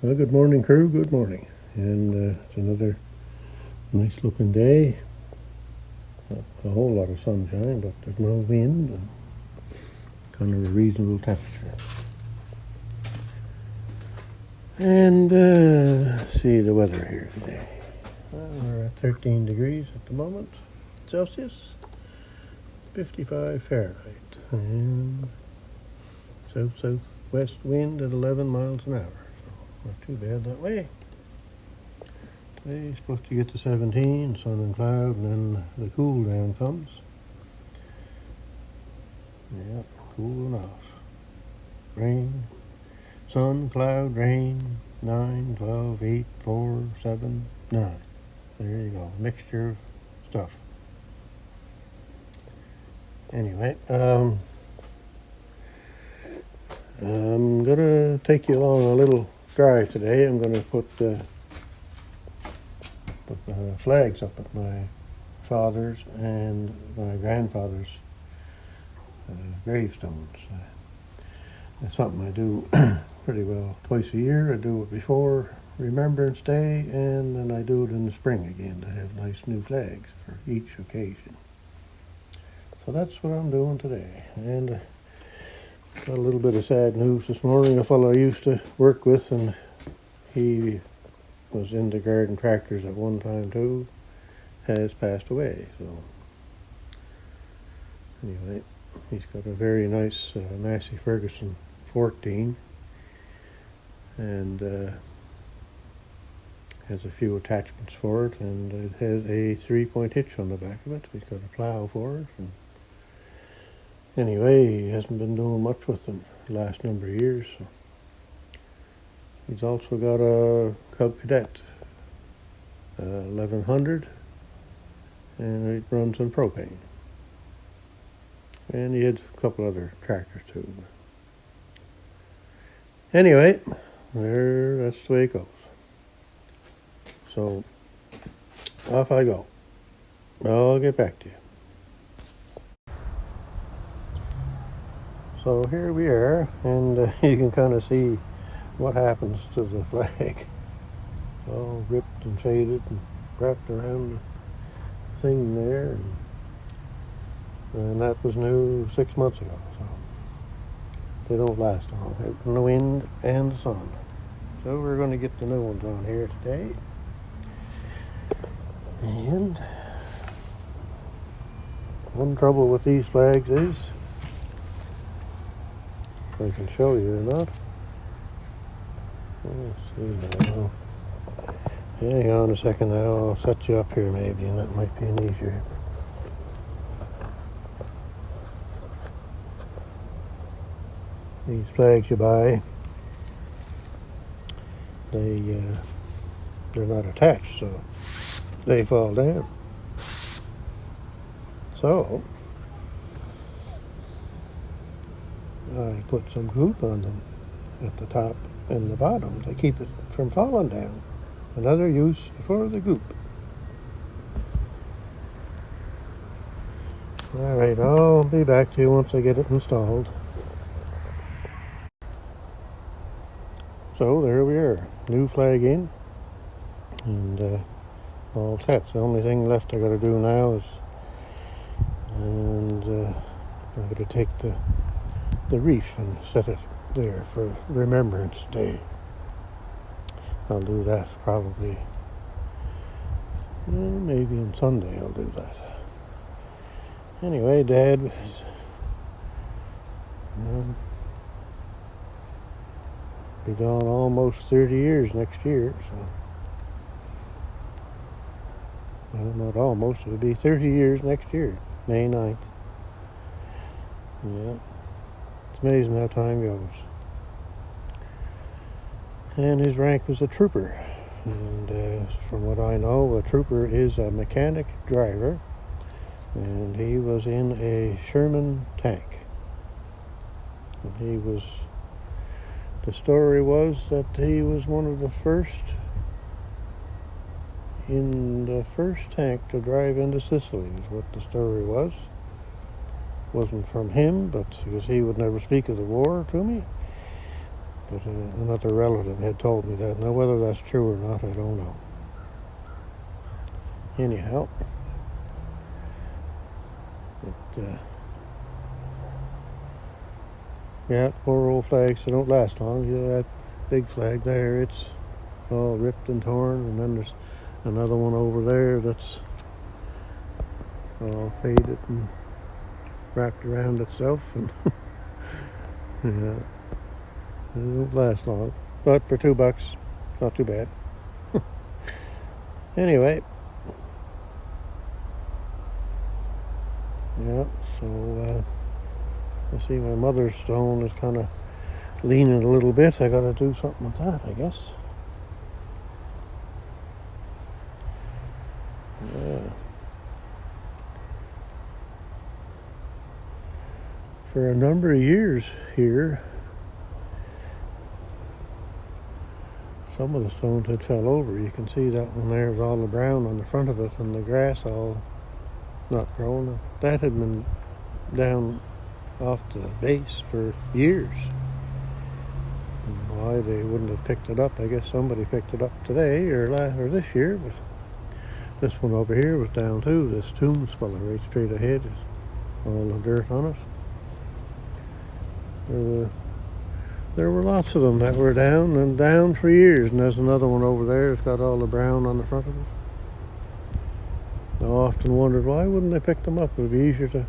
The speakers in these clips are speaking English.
Well, good morning, crew. Good morning. And it's another nice looking day. Not a whole lot of sunshine, but there's no wind and kind of a reasonable temperature. And see the weather here today. We're at 13 degrees at the moment, Celsius, 55 Fahrenheit, and south-southwest wind at 11 miles an hour. So not too bad that way. Today's supposed to get to 17, sun and cloud, and then the cool down comes. Yeah, cooling off. Rain, sun, cloud, rain, 9, 12, 8, 4, 7, 9. There you go, mixture of stuff. Anyway, I'm gonna take you along a little drive today. I'm gonna put flags up at my father's and my grandfather's gravestones. It's something I do pretty well twice a year. I do it before Remembrance Day, and then I do it in the spring again to have nice new flags for each occasion. So that's what I'm doing today. And got a little bit of sad news this morning. A fellow I used to work with, and he was into garden tractors at one time too, has passed away. So anyway, he's got a very nice Massey Ferguson 14, and has a few attachments for it, and it has a 3-point hitch on the back of it. He's got a plow for it. And anyway, he hasn't been doing much with them the last number of years. So he's also got a Cub Cadet 1100, and it runs on propane. And he had a couple other tractors too. Anyway, that's the way it goes. So off I go. I'll get back to you. So here we are, and you can kind of see what happens to the flag. It's all ripped and faded and wrapped around the thing there, and that was new 6 months ago. So they don't last long. Out in the wind and the sun. So we're going to get the new ones on here today. And one trouble with these flags is, if I can show you or not. Let's see now. Hang on a second, I'll set you up here maybe, and that might be an easier. These flags you buy, they're not attached, so they fall down. So I put some goop on them at the top and the bottom to keep it from falling down. Another use for the goop. All right, I'll be back to you once I get it installed. So there we are, new flag in, and all set. The only thing left I got to do now is, I got to take the reef and set it there for Remembrance Day. I'll do that probably, maybe on Sunday I'll do that. Anyway, Dad was be gone almost 30 years next year, so well, not almost, it'll be 30 years next year, May 9th. Yeah, it's amazing how time goes. And his rank was a trooper, and from what I know, a trooper is a mechanic driver, and he was in a Sherman tank. And the story was that he was one of the first in the first tank to drive into Sicily, is what the story was. Wasn't from him, but because he would never speak of the war to me. But another relative had told me that. Now, whether that's true or not, I don't know. Anyhow, yeah, poor old flags, they don't last long. Yeah, that big flag there, it's all ripped and torn, and then there's another one over there that's all faded and wrapped around itself, and yeah, it don't last long. But for $2, not too bad. Anyway, yeah, so I see my mother's stone is kind of leaning a little bit. I got to do something with that, I guess. Yeah. For a number of years here, some of the stones had fell over. You can see that one there with all the brown on the front of it and the grass all not grown. That had been down off the base for years. And why they wouldn't have picked it up, I guess somebody picked it up today or this year, but this one over here was down too. This tomb's full of right straight ahead. All the dirt on it. There were lots of them that were down and down for years, and there's another one over there that's got all the brown on the front of it. I often wondered why wouldn't they pick them up? It would be easier to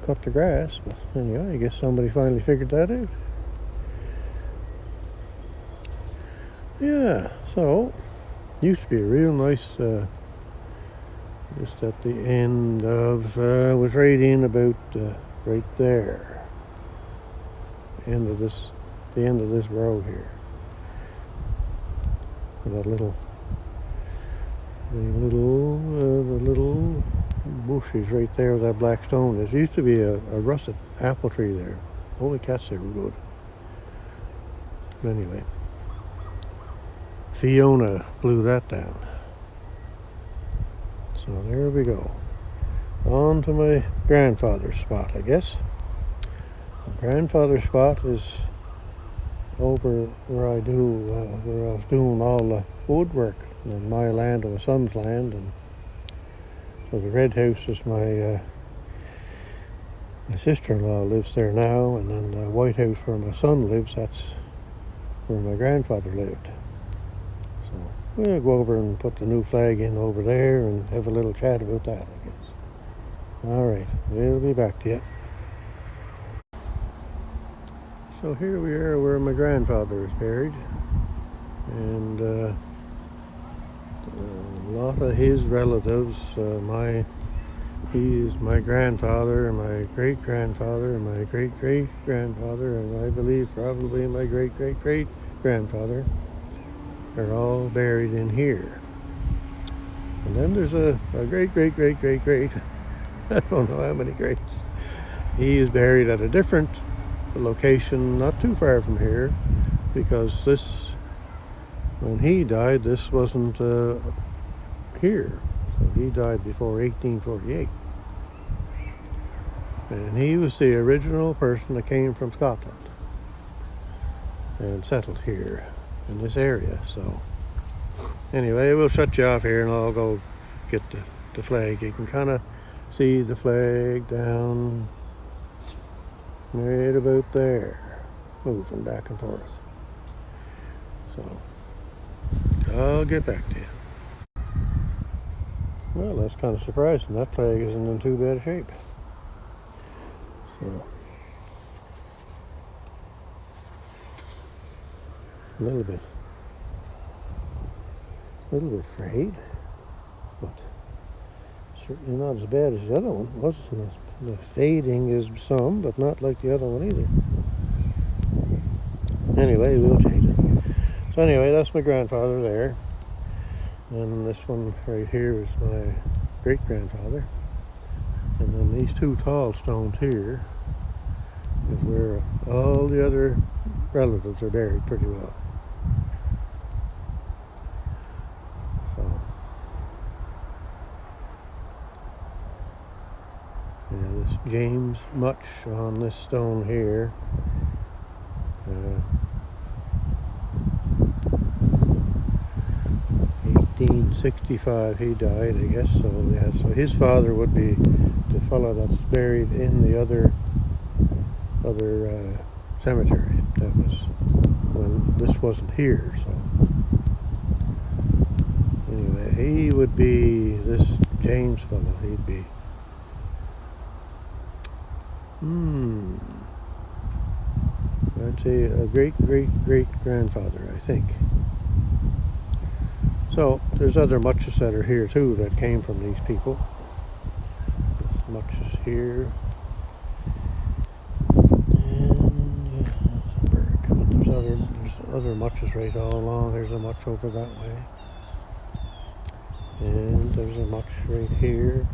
cut the grass, but anyway, I guess somebody finally figured that out. Yeah, so used to be a real nice, just at the end of, was right in about right there, the end of this row here. That the little bushes right there with that black stone. There used to be a russet apple tree there. Holy cats, they were good. But anyway, Fiona blew that down. So there we go. On to my grandfather's spot, I guess. My grandfather's spot is over where I was doing all the woodwork on my land and my son's land, and so the red house is my sister-in-law lives there now, and then the white house where my son lives, that's where my grandfather lived. So we'll go over and put the new flag in over there and have a little chat about that, I guess. All right, we'll be back to you. So here we are where my grandfather is buried, and a lot of his relatives, he is my grandfather, my great-grandfather, and my great-great-grandfather, and I believe probably my great-great-great-grandfather are all buried in here. And then there's a great-great-great-great-great, I don't know how many greats. He is buried at a different location not too far from here, because when he died, this wasn't here. So he died before 1848. And he was the original person that came from Scotland and settled here in this area. So anyway, we'll shut you off here and I'll go get the flag. You can kind of see the flag down right about there, moving back and forth. So I'll get back to you. Well, that's kind of surprising. That flag isn't in too bad a shape. So a little bit frayed, but certainly not as bad as the other one was. The fading is some, but not like the other one either. Anyway, we'll change it. So anyway, that's my grandfather there. And this one right here is my great-grandfather. And then these two tall stones here is where all the other relatives are buried pretty well. So, yeah, this James Much on this stone here. 1965 he died, I guess. So yeah, so his father would be the fellow that's buried in the other cemetery. That was when this wasn't here. So anyway, he would be this James fellow. He'd be. I'd say a great-great-great-grandfather, I think. So there's other muches that are here too that came from these people. There's muches here. And there's other muches right all along. There's a much over that way. And there's a much right here.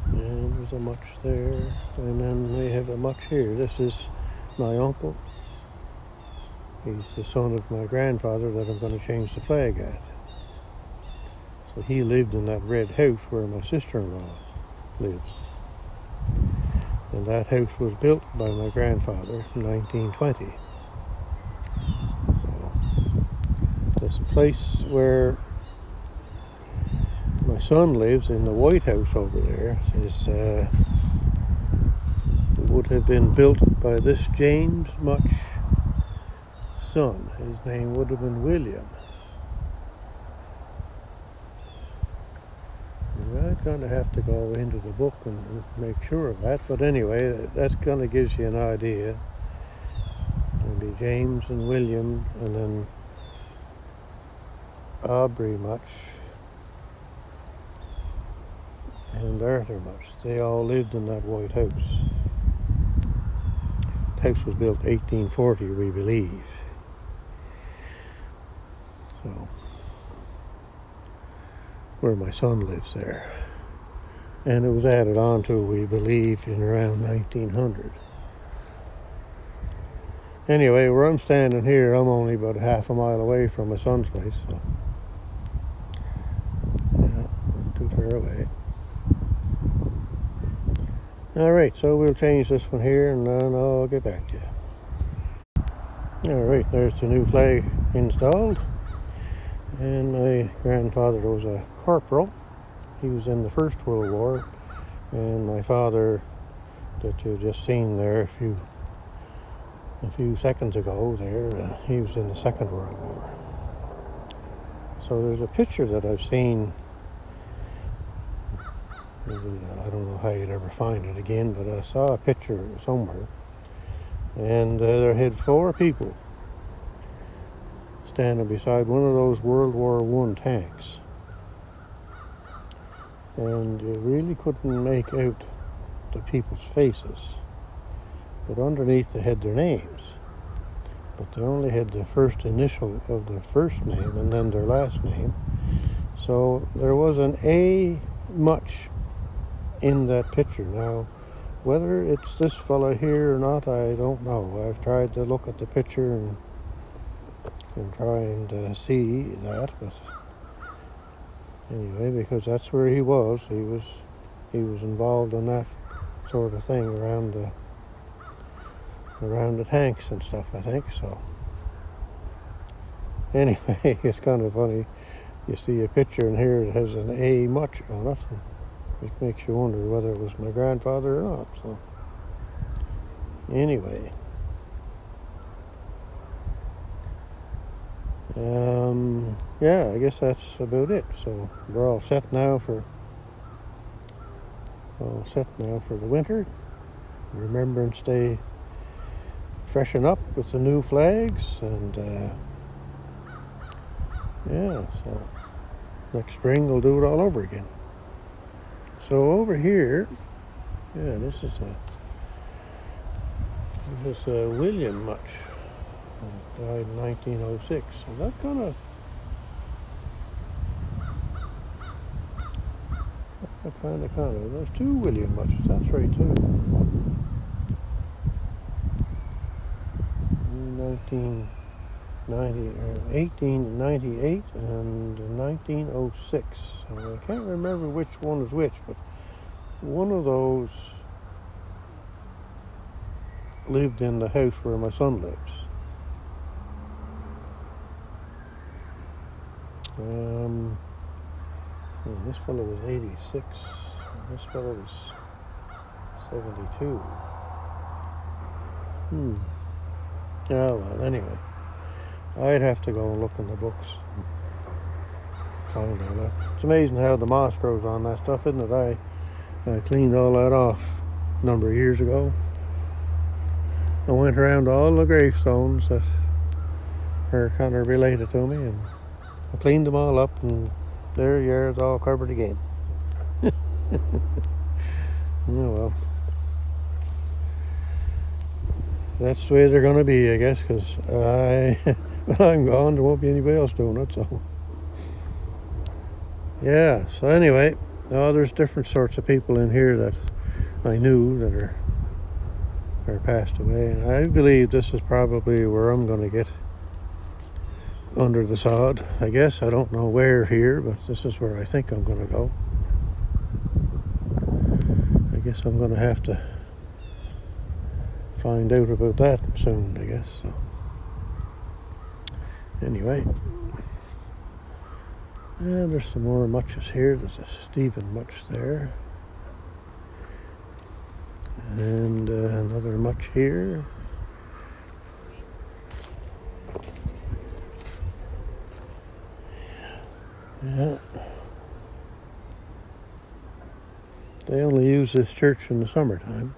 And there's a much there. And then we have a much here. This is my uncle. He's the son of my grandfather that I'm going to change the flag at. So he lived in that red house where my sister-in-law lives. And that house was built by my grandfather in 1920. So this place where my son lives in the White House over there is would have been built by this James Much son. His name would have been William. I'm going to have to go into the book and make sure of that, but anyway, that kind of gives you an idea. It'll be James and William, and then Aubrey Much and Arthur Much. They all lived in that White House. The house was built 1840, we believe. So, where my son lives there. And it was added on to, we believe, in around 1900. Anyway, where I'm standing here, I'm only about half a mile away from my son's place, so yeah, not too far away. Alright, so we'll change this one here and then I'll get back to you. Alright, there's the new flag installed. And my grandfather was a corporal. He was in the First World War. And my father, that you just seen there a few seconds ago there, he was in the Second World War. So there's a picture that I've seen. I don't know how you'd ever find it again, but I saw a picture somewhere. And there had 4 people standing beside one of those World War I tanks. And you really couldn't make out the people's faces. But underneath they had their names. But they only had the first initial of the first name and then their last name. So there was an A. Much in that picture. Now, whether it's this fella here or not, I don't know. I've tried to look at the picture and try and see that, but anyway, because that's where he was. He was involved in that sort of thing around the tanks and stuff, I think. So anyway, it's kind of funny. You see a picture in here that has an A. Much on it. It makes you wonder whether it was my grandfather or not. So anyway, yeah, I guess that's about it. So we're all set now for the winter. Remember and stay freshen up with the new flags, and yeah, so next spring we'll do it all over again. So over here, yeah, this is William Much, died in 1906. So that kind of there's 2 William Muches. That's right too. 1898 and 1906. So I can't remember which one is which, but one of those lived in the house where my son lives. This fellow was 86. And this fellow was 72. Oh, well, anyway. I'd have to go and look in the books and find all that. It's amazing how the moss grows on that stuff, isn't it? I cleaned all that off a number of years ago. I went around all the gravestones that are kind of related to me, and I cleaned them all up, and their yards all covered again. Oh well. That's the way they're going to be, I guess, because when I'm gone, there won't be anybody else doing it, so. Yeah, so anyway, there's different sorts of people in here that I knew that are passed away, and I believe this is probably where I'm going to get under the sod, I guess. I don't know where here, but this is where I think I'm going to go. I guess I'm going to have to find out about that soon, I guess. So anyway, there's some more mutches here. There's a Stephen Mutch there, and another mutch here. Yeah. They only use this church in the summertime.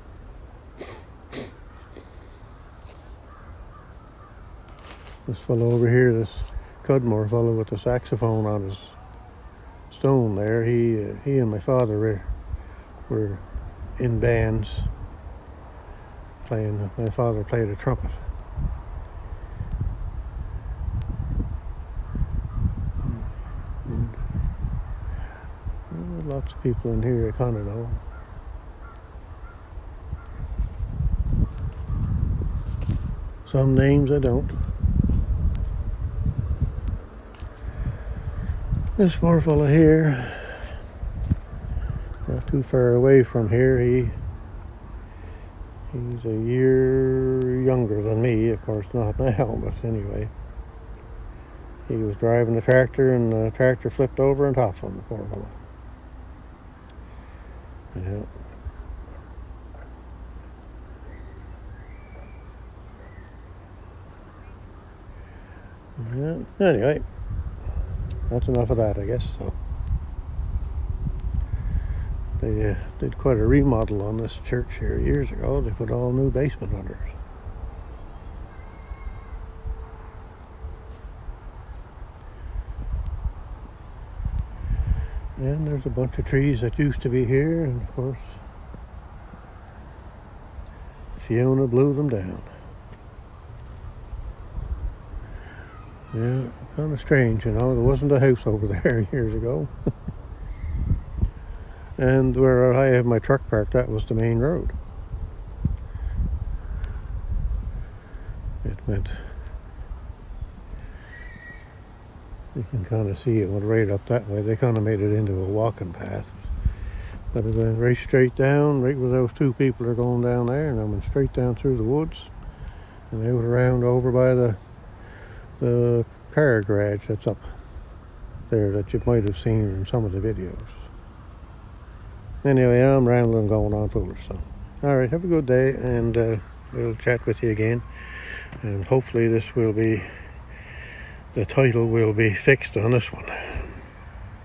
This fellow over here, this Cudmore fellow with the saxophone on his stone there, he and my father were in bands playing. My father played a trumpet. Lots of people in here I kind of know. Some names I don't. This poor fella here, not too far away from here, he's a year younger than me, of course not now, but anyway. He was driving the tractor and the tractor flipped over on top of him, the poor fella. Yeah. Yeah. Anyway, that's enough of that, I guess. So they did quite a remodel on this church here years ago. They put all new basement under it. And there's a bunch of trees that used to be here, and of course Fiona blew them down. Yeah, kind of strange, you know. There wasn't a house over there years ago. And where I have my truck parked, that was the main road. It went, you can kind of see it went right up that way. They kind of made it into a walking path. But it went right straight down, right where those two people are going down there, and I went straight down through the woods and out around over by the car garage that's up there that you might have seen in some of the videos. Anyway, I'm rambling, going on foolish. So, all right, have a good day, and we'll chat with you again. And hopefully the title will be fixed on this one.